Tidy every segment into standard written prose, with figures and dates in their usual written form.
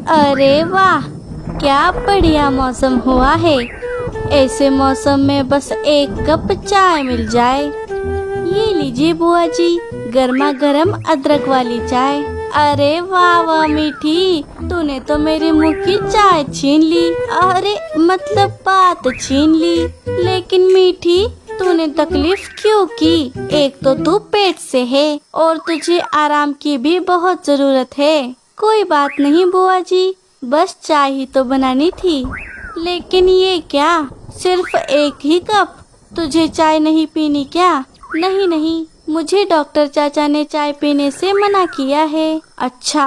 अरे वाह, क्या बढ़िया मौसम हुआ है। ऐसे मौसम में बस एक कप चाय मिल जाए। ये लीजिए बुआ जी, गर्मा गर्म अदरक वाली चाय। अरे वाह वाह मीठी, तूने तो मेरे मुंह की चाय छीन ली। अरे मतलब बात छीन ली। लेकिन मीठी, तूने तकलीफ क्यों की? एक तो तू पेट से है और तुझे आराम की भी बहुत जरूरत है। कोई बात नहीं बुआ जी, बस चाय ही तो बनानी थी। लेकिन ये क्या, सिर्फ एक ही कप? तुझे चाय नहीं पीनी क्या? नहीं नहीं, मुझे डॉक्टर चाचा ने चाय पीने से मना किया है। अच्छा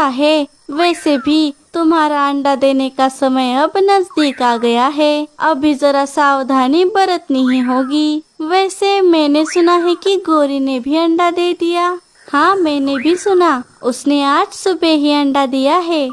है। वैसे भी तुम्हारा अंडा देने का समय अब नजदीक आ गया है। अभी जरा सावधानी बरतनी ही होगी। वैसे मैंने सुना है कि गौरी ने भी अंडा दे दिया। हाँ, मैंने भी सुना, उसने आज सुबह ही अंडा दिया है।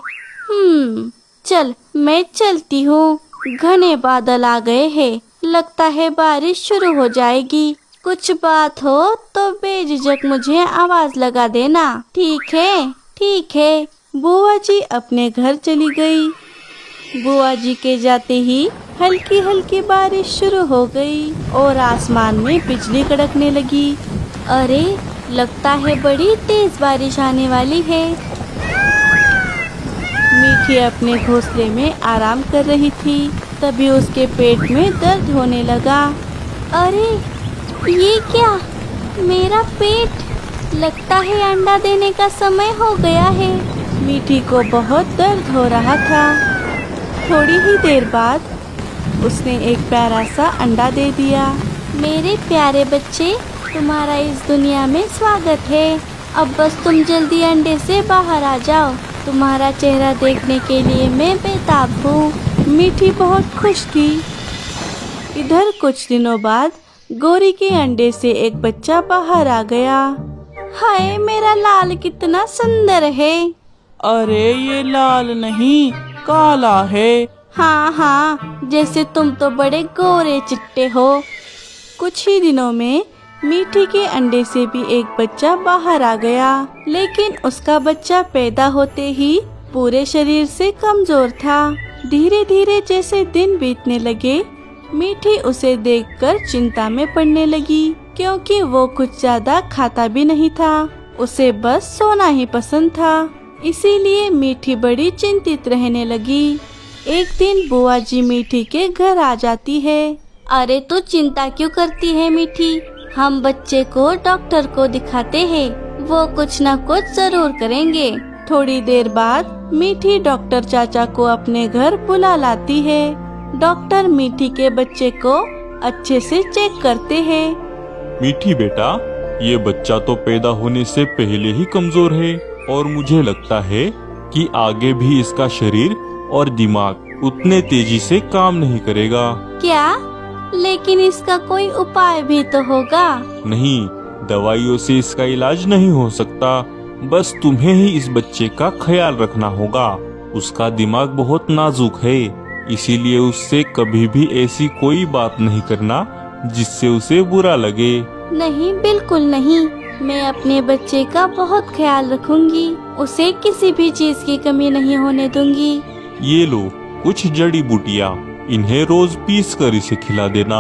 चल मैं चलती हूँ। घने बादल आ गए हैं, लगता है बारिश शुरू हो जाएगी। कुछ बात हो तो बेझिझक मुझे आवाज लगा देना। ठीक है। बुआ जी अपने घर चली गई। बुआ जी के जाते ही हल्की हल्की बारिश शुरू हो गई और आसमान में बिजली कड़कने लगी। अरे, लगता है बड़ी तेज बारिश आने वाली है। मीठी अपने घोंसले में आराम कर रही थी, तभी उसके पेट में दर्द होने लगा। अरे, ये क्या? मेरा पेट, लगता है अंडा देने का समय हो गया है। मीठी को बहुत दर्द हो रहा था। थोड़ी ही देर बाद उसने एक प्यारा सा अंडा दे दिया। मेरे प्यारे बच्चे, तुम्हारा इस दुनिया में स्वागत है। अब बस तुम जल्दी अंडे से बाहर आ जाओ। तुम्हारा चेहरा देखने के लिए मैं बेताब हूँ। मीठी बहुत खुश थी। इधर कुछ दिनों बाद गौरी के अंडे से एक बच्चा बाहर आ गया। हाय, मेरा लाल कितना सुंदर है। अरे, ये लाल नहीं, काला है। हाँ, जैसे तुम तो बड़े गोरे चिट्टे हो। कुछ ही दिनों में मीठी के अंडे से भी एक बच्चा बाहर आ गया, लेकिन उसका बच्चा पैदा होते ही पूरे शरीर से कमजोर था। धीरे धीरे जैसे दिन बीतने लगे, मीठी उसे देखकर चिंता में पड़ने लगी, क्योंकि वो कुछ ज्यादा खाता भी नहीं था। उसे बस सोना ही पसंद था। इसीलिए मीठी बड़ी चिंतित रहने लगी। एक दिन बुआ जी मीठी के घर आ जाती है। अरे, तू चिंता क्यों करती है मीठी? हम बच्चे को डॉक्टर को दिखाते हैं, वो कुछ न कुछ जरूर करेंगे। थोड़ी देर बाद मीठी डॉक्टर चाचा को अपने घर बुला लाती है। डॉक्टर मीठी के बच्चे को अच्छे से चेक करते हैं। मीठी बेटा, ये बच्चा तो पैदा होने से पहले ही कमजोर है और मुझे लगता है कि आगे भी इसका शरीर और दिमाग उतने तेजी से काम नहीं करेगा। क्या? लेकिन इसका कोई उपाय भी तो होगा। नहीं, दवाइयों से इसका इलाज नहीं हो सकता। बस तुम्हें ही इस बच्चे का ख्याल रखना होगा। उसका दिमाग बहुत नाजुक है, इसीलिए उससे कभी भी ऐसी कोई बात नहीं करना जिससे उसे बुरा लगे। नहीं, बिल्कुल नहीं। मैं अपने बच्चे का बहुत ख्याल रखूंगी। उसे किसी भी चीज की कमी नहीं होने दूंगी। ये लो कुछ जड़ी बूटियाँ, इन्हें रोज पीस कर इसे खिला देना।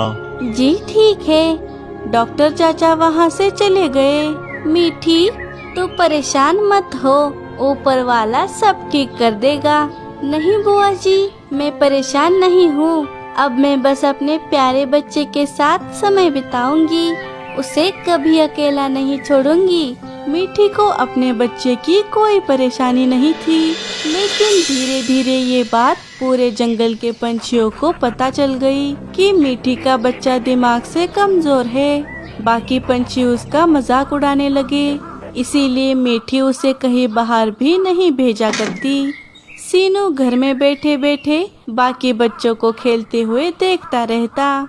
जी ठीक है। डॉक्टर चाचा वहाँ से चले गए। मीठी, तू परेशान मत हो, ऊपर वाला सब ठीक कर देगा। नहीं बुआ जी, मैं परेशान नहीं हूँ। अब मैं बस अपने प्यारे बच्चे के साथ समय बिताऊंगी, उसे कभी अकेला नहीं छोड़ूंगी। मीठी को अपने बच्चे की कोई परेशानी नहीं थी, लेकिन धीरे धीरे ये बात पूरे जंगल के पंछियों को पता चल गई कि मीठी का बच्चा दिमाग से कमजोर है। बाकी पंछी उसका मजाक उड़ाने लगे, इसीलिए मीठी उसे कहीं बाहर भी नहीं भेजा करती। सीनू घर में बैठे बैठे बाकी बच्चों को खेलते हुए देखता रहता।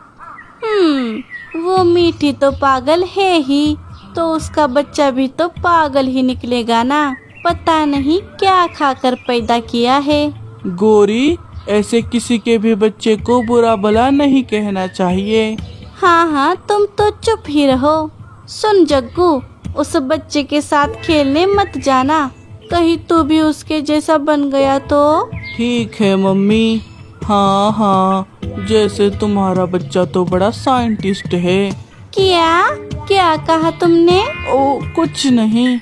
वो मीठी तो पागल है ही, तो उसका बच्चा भी तो पागल ही निकलेगा ना। पता नहीं क्या खाकर पैदा किया है। गौरी, ऐसे किसी के भी बच्चे को बुरा भला नहीं कहना चाहिए। हाँ, तुम तो चुप ही रहो। सुन जग्गू, उस बच्चे के साथ खेलने मत जाना, कहीं तू भी उसके जैसा बन गया तो। ठीक है मम्मी। हाँ हाँ, जैसे तुम्हारा बच्चा तो बड़ा साइंटिस्ट है। क्या क्या कहा तुमने? ओ कुछ नहीं।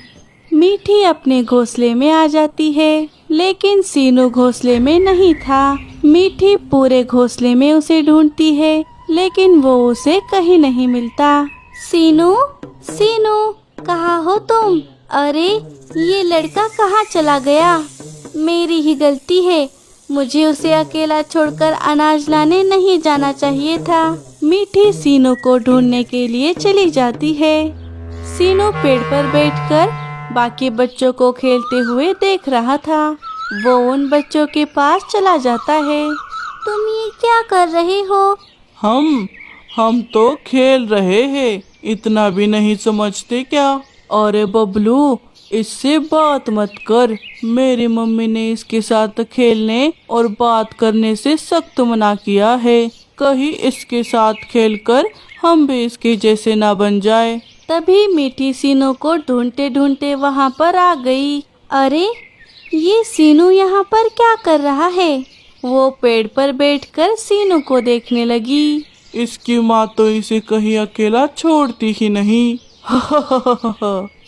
मीठी अपने घोंसले में आ जाती है, लेकिन सीनू घोंसले में नहीं था। मीठी पूरे घोंसले में उसे ढूंढती है, लेकिन वो उसे कहीं नहीं मिलता। सीनू सीनू, कहाँ हो तुम? अरे ये लड़का कहाँ चला गया? मेरी ही गलती है, मुझे उसे अकेला छोड़कर अनाज लाने नहीं जाना चाहिए था। मीठी सीनू को ढूंढने के लिए चली जाती है। सीनू पेड़ पर बैठकर बाकी बच्चों को खेलते हुए देख रहा था। वो उन बच्चों के पास चला जाता है। तुम ये क्या कर रहे हो? हम तो खेल रहे हैं, इतना भी नहीं समझते क्या? अरे बबलू, इससे बात मत कर। मेरी मम्मी ने इसके साथ खेलने और बात करने से सख्त मना किया है। कहीं इसके साथ खेलकर हम भी इसके जैसे ना बन जाए। तभी मीठी सीनू को ढूंढते ढूंढते वहाँ पर आ गई। अरे ये सीनू यहाँ पर क्या कर रहा है? वो पेड़ पर बैठकर सीनू को देखने लगी। इसकी माँ तो इसे कहीं अकेला छोड़ती ही नहीं।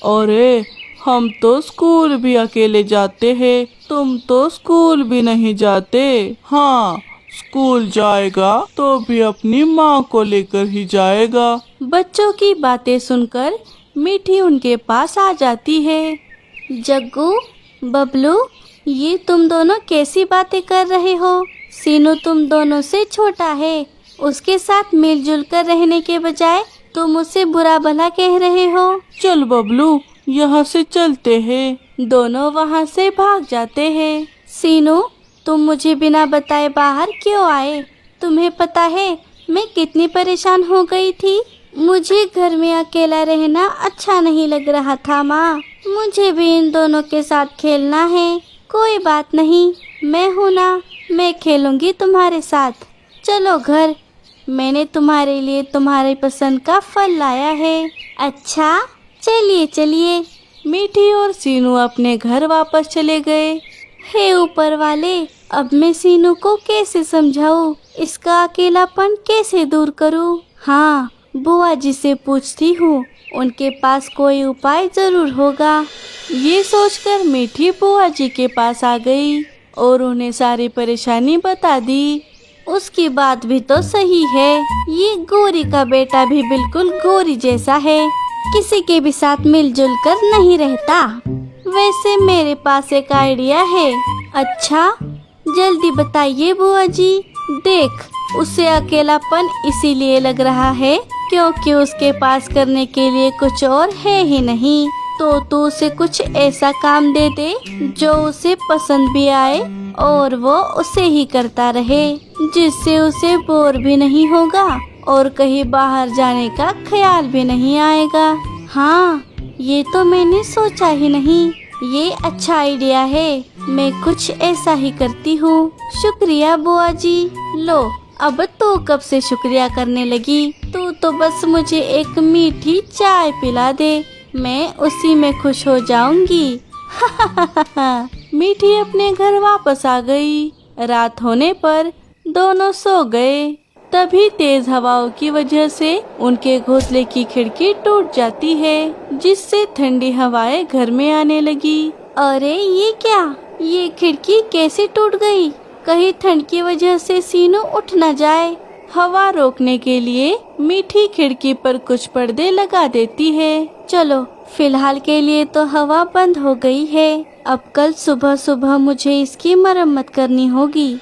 अरे हम तो स्कूल भी अकेले जाते हैं, तुम तो स्कूल भी नहीं जाते। हाँ, स्कूल जाएगा तो भी अपनी माँ को लेकर ही जाएगा। बच्चों की बातें सुनकर मीठी उनके पास आ जाती है। जग्गू, बबलू, ये तुम दोनों कैसी बातें कर रहे हो? सीनू तुम दोनों से छोटा है, उसके साथ मिलजुल कर रहने के बजाय तुम उसे बुरा भला कह रहे हो। चल बबलू, यहाँ से चलते हैं। दोनों वहाँ से भाग जाते हैं। सीनू, तुम मुझे बिना बताए बाहर क्यों आए? तुम्हें पता है मैं कितनी परेशान हो गई थी। मुझे घर में अकेला रहना अच्छा नहीं लग रहा था माँ। मुझे भी इन दोनों के साथ खेलना है। कोई बात नहीं, मैं हूँ ना, मैं खेलूंगी तुम्हारे साथ। चलो घर, मैंने तुम्हारे लिए तुम्हारे पसंद का फल लाया है। अच्छा, चलिए चलिए। मीठी और सीनू अपने घर वापस चले गए। हे ऊपर वाले, अब मैं सीनू को कैसे समझाऊं? इसका अकेलापन कैसे दूर करूं? हाँ, बुआ जी से पूछती हूँ, उनके पास कोई उपाय जरूर होगा। ये सोचकर मीठी बुआ जी के पास आ गई और उन्हें सारी परेशानी बता दी। उसकी बात भी तो सही है, ये गौरी का बेटा भी बिल्कुल गौरी जैसा है, किसी के भी साथ मिलजुल कर नहीं रहता। वैसे मेरे पास एक आइडिया है। अच्छा, जल्दी बताइए बुआ जी। देख, उसे अकेलापन इसीलिए लग रहा है क्योंकि उसके पास करने के लिए कुछ और है ही नहीं। तो तू उसे कुछ ऐसा काम दे दे जो उसे पसंद भी आए और वो उसे ही करता रहे, जिससे उसे बोर भी नहीं होगा और कहीं बाहर जाने का ख्याल भी नहीं आएगा। हाँ, ये तो मैंने सोचा ही नहीं। ये अच्छा आइडिया है, मैं कुछ ऐसा ही करती हूँ। शुक्रिया बुआ जी। लो, अब तो कब से शुक्रिया करने लगी। तू तो बस मुझे एक मीठी चाय पिला दे, मैं उसी में खुश हो जाऊंगी। मीठी अपने घर वापस आ गई। रात होने पर दोनों सो गए। तभी तेज हवाओं की वजह से उनके घोंसले की खिड़की टूट जाती है, जिससे ठंडी हवाएं घर में आने लगी। अरे ये क्या, ये खिड़की कैसे टूट गई? कहीं ठंड की वजह से सीनू उठ न जाए। हवा रोकने के लिए मीठी खिड़की पर कुछ पर्दे लगा देती है। चलो, फिलहाल के लिए तो हवा बंद हो गई है। अब कल सुबह सुबह मुझे इसकी मरम्मत करनी होगी।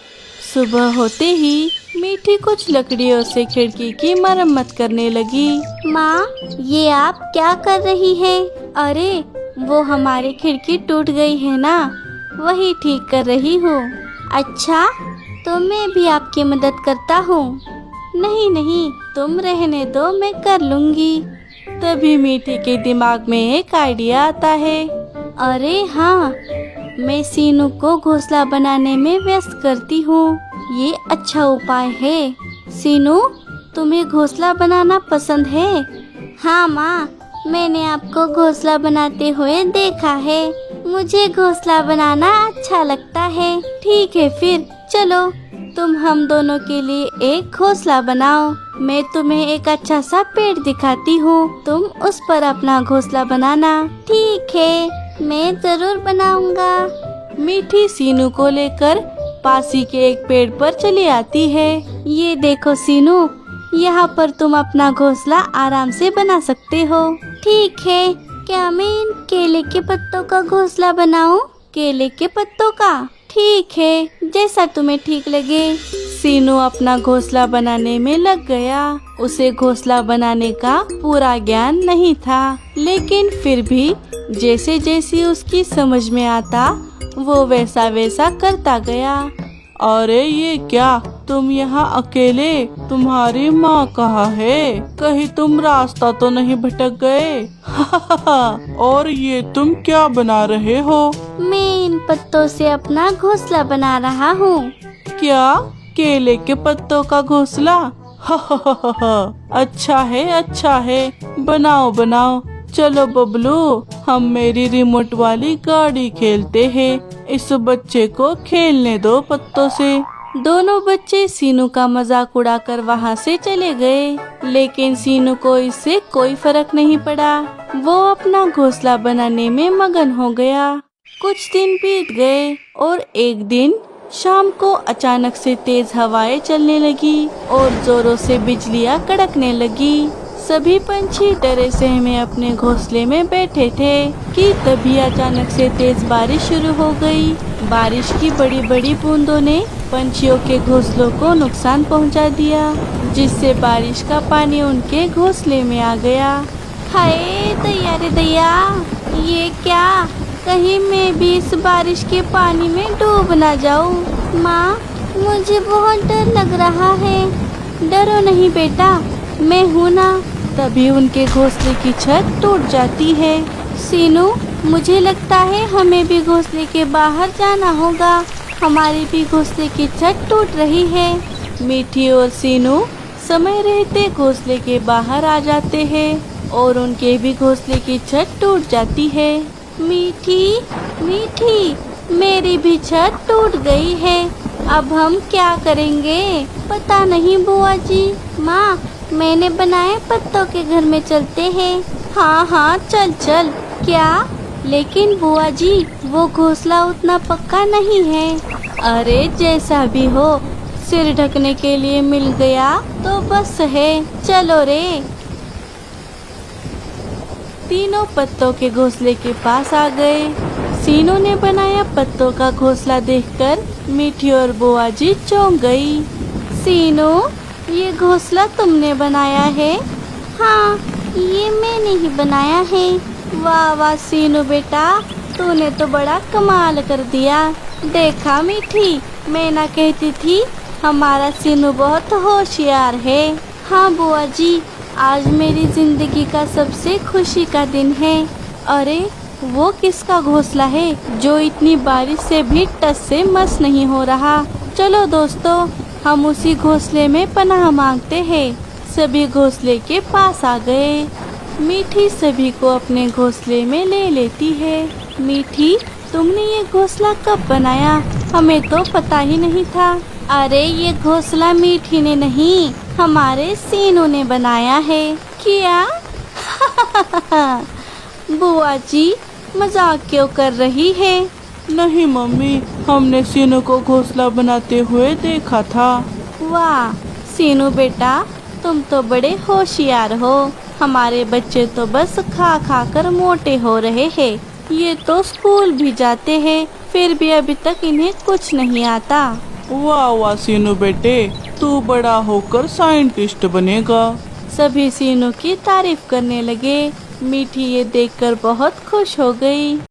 सुबह होते ही मीठी कुछ लकड़ियों से खिड़की की मरम्मत करने लगी। माँ, ये आप क्या कर रही है? अरे, वो हमारी खिड़की टूट गई है ना, वही ठीक कर रही हूँ। अच्छा, तो मैं भी आपकी मदद करता हूँ। नहीं नहीं, तुम रहने दो, मैं कर लूँगी। तभी मीठी के दिमाग में एक आइडिया आता है। अरे हाँ, मैं सीनू को घोंसला बनाने में व्यस्त करती हूँ। ये अच्छा उपाय है। सीनू, तुम्हें घोंसला बनाना पसंद है? हाँ माँ, मैंने आपको घोंसला बनाते हुए देखा है। मुझे घोंसला बनाना अच्छा लगता है। ठीक है फिर चलो, तुम हम दोनों के लिए एक घोंसला बनाओ। मैं तुम्हें एक अच्छा सा पेड़ दिखाती हूँ, तुम उस पर अपना घोंसला बनाना। ठीक है, मैं जरूर बनाऊंगा। मीठी सीनू को लेकर पासी के एक पेड़ पर चली आती है। ये देखो सीनू, यहाँ पर तुम अपना घोंसला आराम से बना सकते हो। ठीक है, क्या मैं इन केले के पत्तों का घोंसला बनाऊं? केले के पत्तों का? ठीक है, जैसा तुम्हें ठीक लगे। सीनू अपना घोंसला बनाने में लग गया। उसे घोंसला बनाने का पूरा ज्ञान नहीं था, लेकिन फिर भी जैसे जैसे उसकी समझ में आता वो वैसा वैसा करता गया। अरे ये क्या, तुम यहाँ अकेले? तुम्हारी माँ कहाँ है? कहीं तुम रास्ता तो नहीं भटक गए? और ये तुम क्या बना रहे हो? मैं इन पत्तों से अपना घोंसला बना रहा हूँ। क्या, केले के पत्तों का घोंसला? अच्छा है, अच्छा है, बनाओ बनाओ। चलो बबलू, हम मेरी रिमोट वाली गाड़ी खेलते हैं। इस बच्चे को खेलने दो पत्तों से। दोनों बच्चे सीनू का मजाक उड़ाकर वहाँ से चले गए, लेकिन सीनू को इससे कोई फर्क नहीं पड़ा। वो अपना घोंसला बनाने में मगन हो गया। कुछ दिन बीत गए और एक दिन शाम को अचानक से तेज हवाएं चलने लगी और जोरों से बिजलियां कड़कने लगी। सभी पंछी डरे सहमे अपने घोंसले में बैठे थे कि तभी अचानक से तेज बारिश शुरू हो गई। बारिश की बड़ी बड़ी बूंदों ने पंछियों के घोंसलों को नुकसान पहुंचा दिया, जिससे बारिश का पानी उनके घोंसले में आ गया। हाय दैया रे दैया, ये क्या? कहीं मैं भी इस बारिश के पानी में डूब ना जाऊं। माँ, मुझे बहुत डर लग रहा है। डरो नहीं बेटा, मैं हूँ ना। तभी उनके घोंसले की छत टूट जाती है। सीनू, मुझे लगता है हमें भी घोंसले के बाहर जाना होगा। हमारी भी घोंसले की छत टूट रही है। मीठी और सीनू समय रहते घोंसले के बाहर आ जाते हैं और उनके भी घोंसले की छत टूट जाती है। मीठी, मीठी, मेरी भी छत टूट गई है। अब हम क्या करेंगे? पता नहीं बुआ जी। माँ, मैंने बनाए पत्तों के घर में चलते हैं। हाँ हाँ, चल चल। क्या? लेकिन बुआ जी, वो घोंसला उतना पक्का नहीं है। अरे जैसा भी हो, सिर ढकने के लिए मिल गया तो बस है। चलो रे। तीनों पत्तों के घोंसले के पास आ गए। सीनू ने बनाया पत्तों का घोंसला देखकर मीठी और बुआ जी चौंक गई। सीनू, ये घोंसला तुमने बनाया है? हाँ, ये मैंने ही बनाया है। वाह वाह सीनू बेटा, तूने तो बड़ा कमाल कर दिया। देखा मीठी, मैं ना कहती थी हमारा सीनू बहुत होशियार है। हाँ बुआ जी, आज मेरी जिंदगी का सबसे खुशी का दिन है। अरे वो किसका घोंसला है जो इतनी बारिश से भी टस से मस नहीं हो रहा? चलो दोस्तों, हम उसी घोंसले में पनाह मांगते हैं। सभी घोंसले के पास आ गए। मीठी सभी को अपने घोंसले में ले लेती है। मीठी, तुमने ये घोंसला कब बनाया? हमें तो पता ही नहीं था। अरे ये घोंसला मीठी ने नहीं, हमारे सीनू ने बनाया है। क्या? बुआ जी मजाक क्यों कर रही है? नहीं मम्मी, हमने सीनू को घोंसला बनाते हुए देखा था। वाह सीनू बेटा, तुम तो बड़े होशियार हो। हमारे बच्चे तो बस खा खा कर मोटे हो रहे हैं। ये तो स्कूल भी जाते हैं, फिर भी अभी तक इन्हें कुछ नहीं आता। वाह वाह सीनू बेटे, तू बड़ा होकर साइंटिस्ट बनेगा। सभी सीनू की तारीफ करने लगे। मीठी ये देखकर बहुत खुश हो गई।